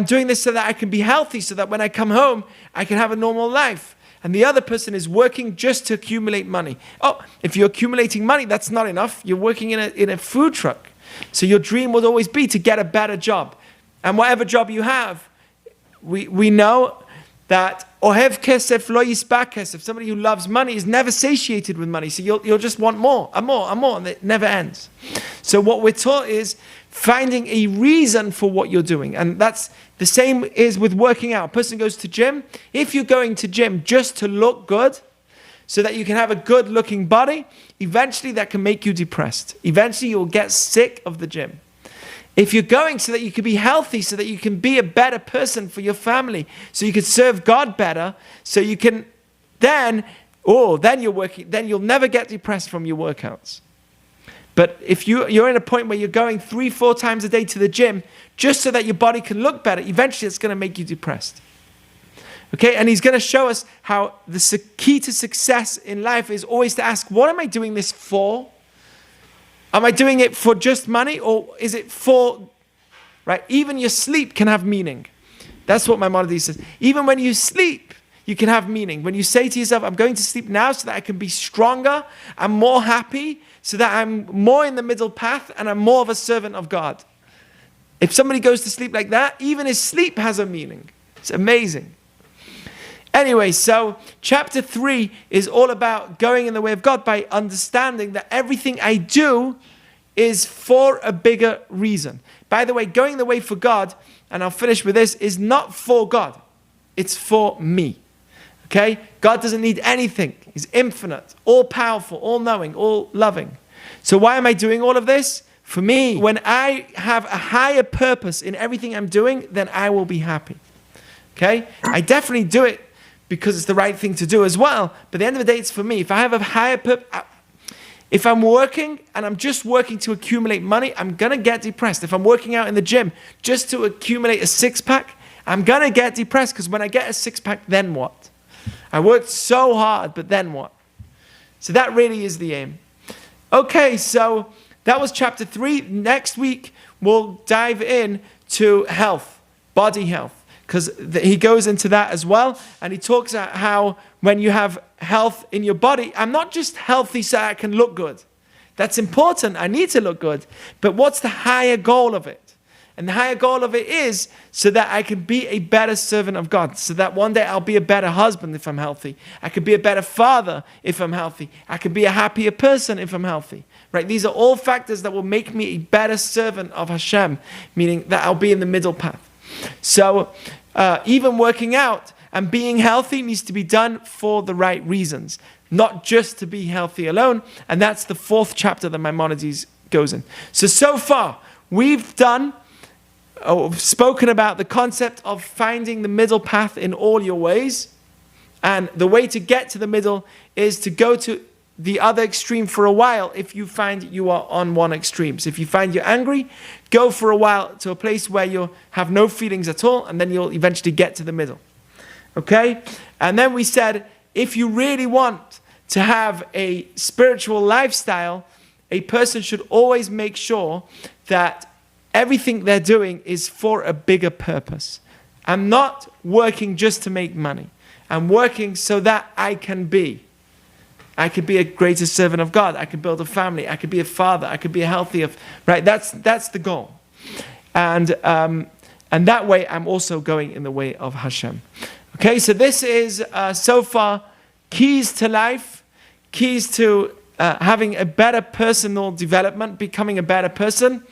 doing this so that I can be healthy, so that when I come home, I can have a normal life. And the other person is working just to accumulate money. Oh, if you're accumulating money, that's not enough. You're working in a food truck. So your dream would always be to get a better job. And whatever job you have, we know that ohev kesef lo yisbak kesef. Somebody who loves money is never satiated with money. So you'll just want more and more and more, and it never ends. So what we're taught is finding a reason for what you're doing. And that's the same is with working out. A person goes to gym. If you're going to gym just to look good, so that you can have a good looking body, eventually that can make you depressed. Eventually you'll get sick of the gym. If you're going so that you can be healthy, so that you can be a better person for your family, so you can serve God better, so you can then you'll never get depressed from your workouts. But if you're in a point where you're going 3-4 times a day to the gym just so that your body can look better, eventually it's going to make you depressed. Okay, and he's going to show us how the key to success in life is always to ask, what am I doing this for? Am I doing it for just money, or is it for, right? Even your sleep can have meaning. That's what Maimonides says. Even when you sleep, you can have meaning. When you say to yourself, I'm going to sleep now so that I can be stronger, I'm more happy, so that I'm more in the middle path, and I'm more of a servant of God. If somebody goes to sleep like that, even his sleep has a meaning. It's amazing. Anyway, so chapter 3 is all about going in the way of God by understanding that everything I do is for a bigger reason. By the way, going the way for God, and I'll finish with this, is not for God. It's for me. Okay? God doesn't need anything. He's infinite, all-powerful, all-knowing, all-loving. So why am I doing all of this? For me. When I have a higher purpose in everything I'm doing, then I will be happy. Okay? I definitely do it because it's the right thing to do as well. But at the end of the day, it's for me. If I have a higher purpose, if I'm working and I'm just working to accumulate money, I'm going to get depressed. If I'm working out in the gym just to accumulate a six-pack, I'm going to get depressed, because when I get a six-pack, then what? I worked so hard, but then what? So that really is the aim. Okay, so that was chapter 3. Next week, we'll dive in to health, body health, because he goes into that as well. And he talks about how when you have health in your body, I'm not just healthy so I can look good. That's important. I need to look good. But what's the higher goal of it? And the higher goal of it is so that I can be a better servant of God. So that one day I'll be a better husband if I'm healthy. I could be a better father if I'm healthy. I could be a happier person if I'm healthy. Right? These are all factors that will make me a better servant of Hashem, meaning that I'll be in the middle path. So even working out and being healthy needs to be done for the right reasons, not just to be healthy alone. And that's the 4th chapter that Maimonides goes in. So far, we've spoken about the concept of finding the middle path in all your ways. And the way to get to the middle is to go to the other extreme for a while if you find you are on one extreme. So if you find you're angry, go for a while to a place where you have no feelings at all, and then you'll eventually get to the middle. Okay? And then we said, if you really want to have a spiritual lifestyle, a person should always make sure that everything they're doing is for a bigger purpose. I'm not working just to make money. I'm working so that I could be a greater servant of God. I could build a family. I could be a father. I could be a healthier, right? That's the goal. And that way I'm also going in the way of Hashem. Okay, so this is so far keys to life, keys to having a better personal development, becoming a better person,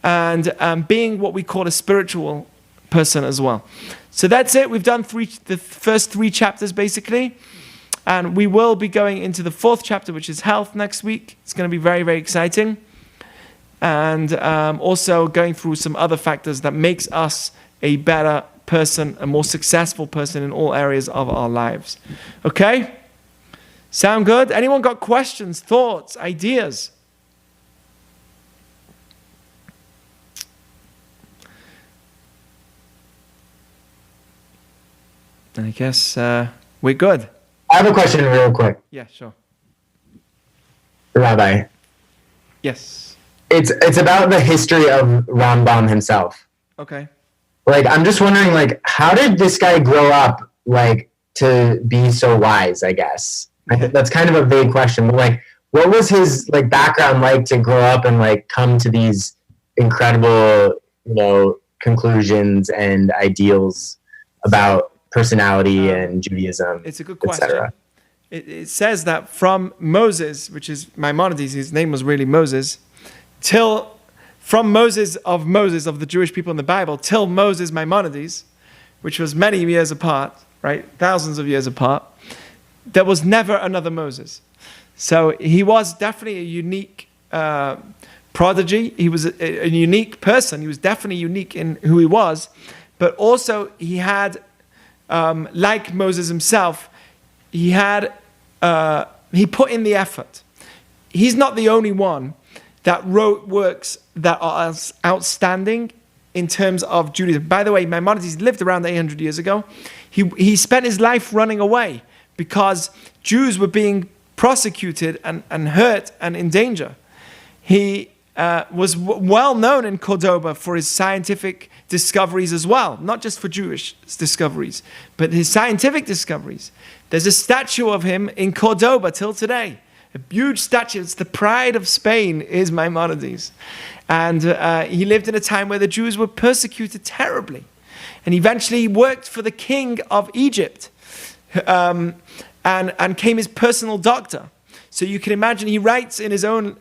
and being what we call a spiritual person as well. So that's it. We've done the first 3 chapters basically. And we will be going into the 4th chapter, which is health, next week. It's going to be very, very exciting. And also going through some other factors that makes us a better person, a more successful person in all areas of our lives. Okay? Sound good? Anyone got questions, thoughts, ideas? I guess we're good. I have a question real quick. Yeah, sure. Rabbi. Yes. It's about the history of Rambam himself. Okay. Like, I'm just wondering, like, how did this guy grow up, like, to be so wise, I guess? That's kind of a vague question, but, like, what was his, like, background like to grow up and, like, come to these incredible, conclusions and ideals about personality and Judaism, it's a good question. It says that from Moses, which is Maimonides, his name was really Moses, from Moses of the Jewish people in the Bible till Moses Maimonides, which was many years apart, right? Thousands of years apart. There was never another Moses. So he was definitely a unique prodigy. He was a unique person. He was definitely unique in who he was. But also he had, like Moses himself, he put in the effort. He's not the only one that wrote works that are outstanding in terms of Judaism. By the way, Maimonides lived around 800 years ago. He spent his life running away because Jews were being prosecuted and hurt and in danger. He was well known in Cordoba for his scientific discoveries as well, not just for Jewish discoveries, but his scientific discoveries. There's a statue of him in Cordoba till today. A huge statue. It's the pride of Spain is Maimonides. And he lived in a time where the Jews were persecuted terribly. And eventually he worked for the king of Egypt and came his personal doctor. So you can imagine he writes in his own,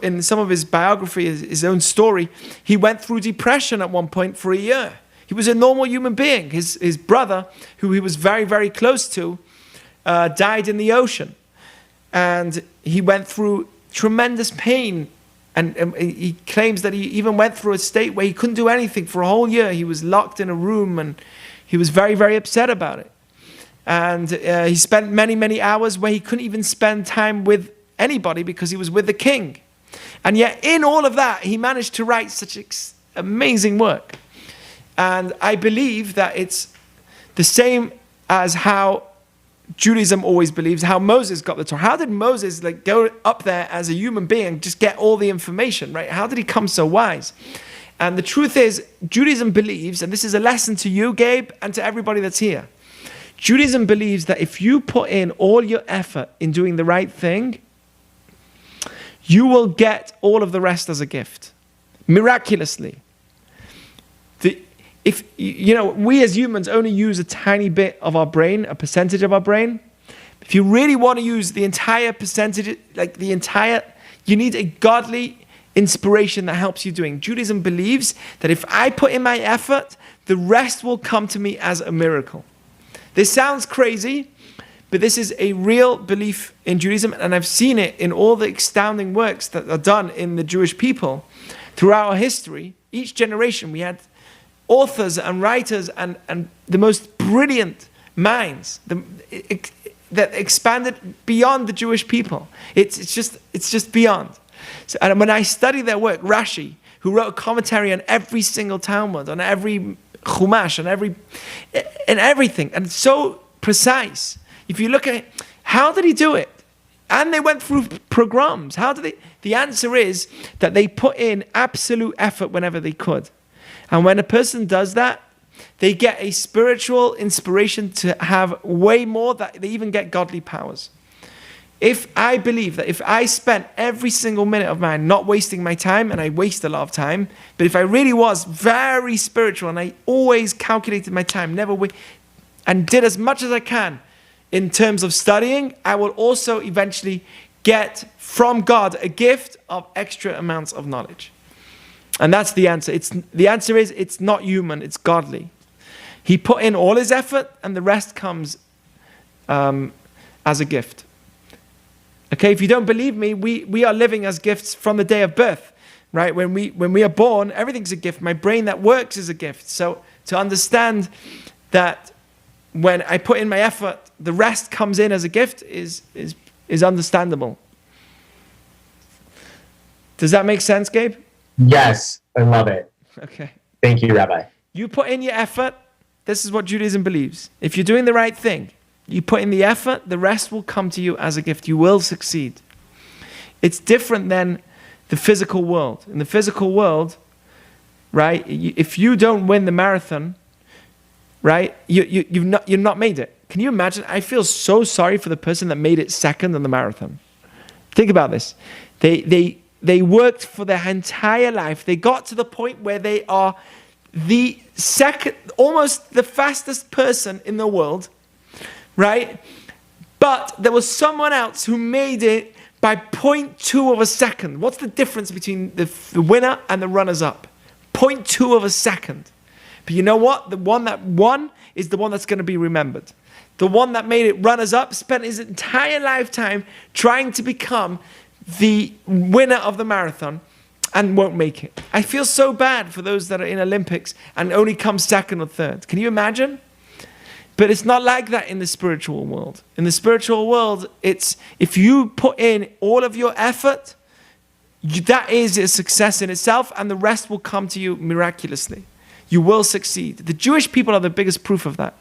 in some of his biography, his own story, he went through depression at one point for a year. He was a normal human being. His brother, who he was very, very close to, died in the ocean. And he went through tremendous pain. And he claims that he even went through a state where he couldn't do anything for a whole year. He was locked in a room and he was very, very upset about it. And he spent many, many hours where he couldn't even spend time with anybody because he was with the king. And yet in all of that, he managed to write such amazing work. And I believe that it's the same as how Judaism always believes, how Moses got the Torah. How did Moses go up there as a human being, just get all the information, right? How did he come so wise? And the truth is, Judaism believes, and this is a lesson to you, Gabe, and to everybody that's here. Judaism believes that if you put in all your effort in doing the right thing, you will get all of the rest as a gift, miraculously. If we as humans only use a tiny bit of our brain, a percentage of our brain. If you really want to use the entire percentage, you need a godly inspiration that helps you doing. Judaism believes that if I put in my effort, the rest will come to me as a miracle. This sounds crazy, but this is a real belief in Judaism, and I've seen it in all the astounding works that are done in the Jewish people throughout our history. Each generation we had authors and writers and the most brilliant minds that expanded beyond the Jewish people. It's just beyond. So, and when I study their work, Rashi, who wrote a commentary on every single Talmud, on every Chumash, on everything, and so precise. If you look at it, how did he do it? And they went through pogroms. How did they? The answer is that they put in absolute effort whenever they could. And when a person does that, they get a spiritual inspiration to have way more, that they even get godly powers. If I believe that if I spent every single minute of mine not wasting my time, and I waste a lot of time, but if I really was very spiritual and I always calculated my time, and did as much as I can in terms of studying, I will also eventually get from God a gift of extra amounts of knowledge. And that's the answer. The answer is it's not human, it's godly. He put in all his effort and the rest comes as a gift. Okay, if you don't believe me, we are living as gifts from the day of birth, right? When we are born, everything's a gift. My brain that works is a gift. So to understand that when I put in my effort, the rest comes in as a gift is understandable. Does that make sense, Gabe? Yes, I love it. Okay. Thank you, Rabbi. You put in your effort. This is what Judaism believes. If you're doing the right thing, you put in the effort, the rest will come to you as a gift. You will succeed. It's different than the physical world. In the physical world, right, if you don't win the marathon, right, you've not made it. Can you imagine? I feel so sorry for the person that made it second in the marathon. Think about this. They worked for their entire life. They got to the point where they are the second, almost the fastest person in the world, right? But there was someone else who made it by 0.2 of a second. What's the difference between the winner and the runners-up? 0.2 of a second. But you know what? The one that won is the one that's going to be remembered. The one that made it runners-up spent his entire lifetime trying to become the winner of the marathon and won't make it. I feel so bad for those that are in Olympics and only come second or third. Can you imagine? But it's not like that in the spiritual world. In the spiritual world, it's if you put in all of your effort, that is a success in itself, and the rest will come to you miraculously. You will succeed. The Jewish people are the biggest proof of that.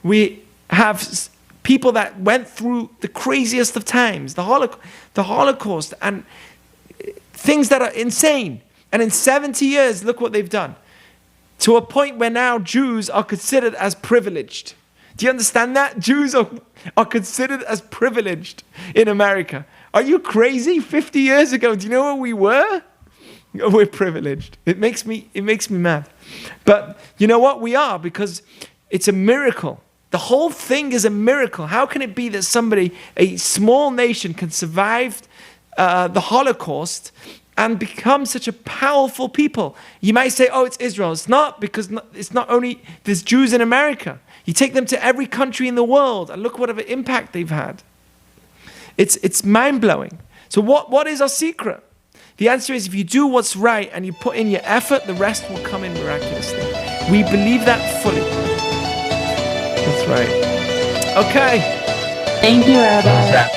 We have people that went through the craziest of times, the Holocaust, and things that are insane. And in 70 years, look what they've done. To a point where now Jews are considered as privileged. Do you understand that? Jews are considered as privileged in America. Are you crazy? 50 years ago, do you know what we were? We're privileged. It makes me mad. But you know what? We are, because it's a miracle. The whole thing is a miracle. How can it be that somebody, a small nation, can survive the Holocaust and become such a powerful people? You might say, oh, it's Israel. It's not, because it's not only there's Jews in America. You take them to every country in the world and look what an impact they've had. It's mind-blowing. So what is our secret? The answer is, if you do what's right and you put in your effort, the rest will come in miraculously. We believe that fully. That's right. Okay. Thank you, Rabbi.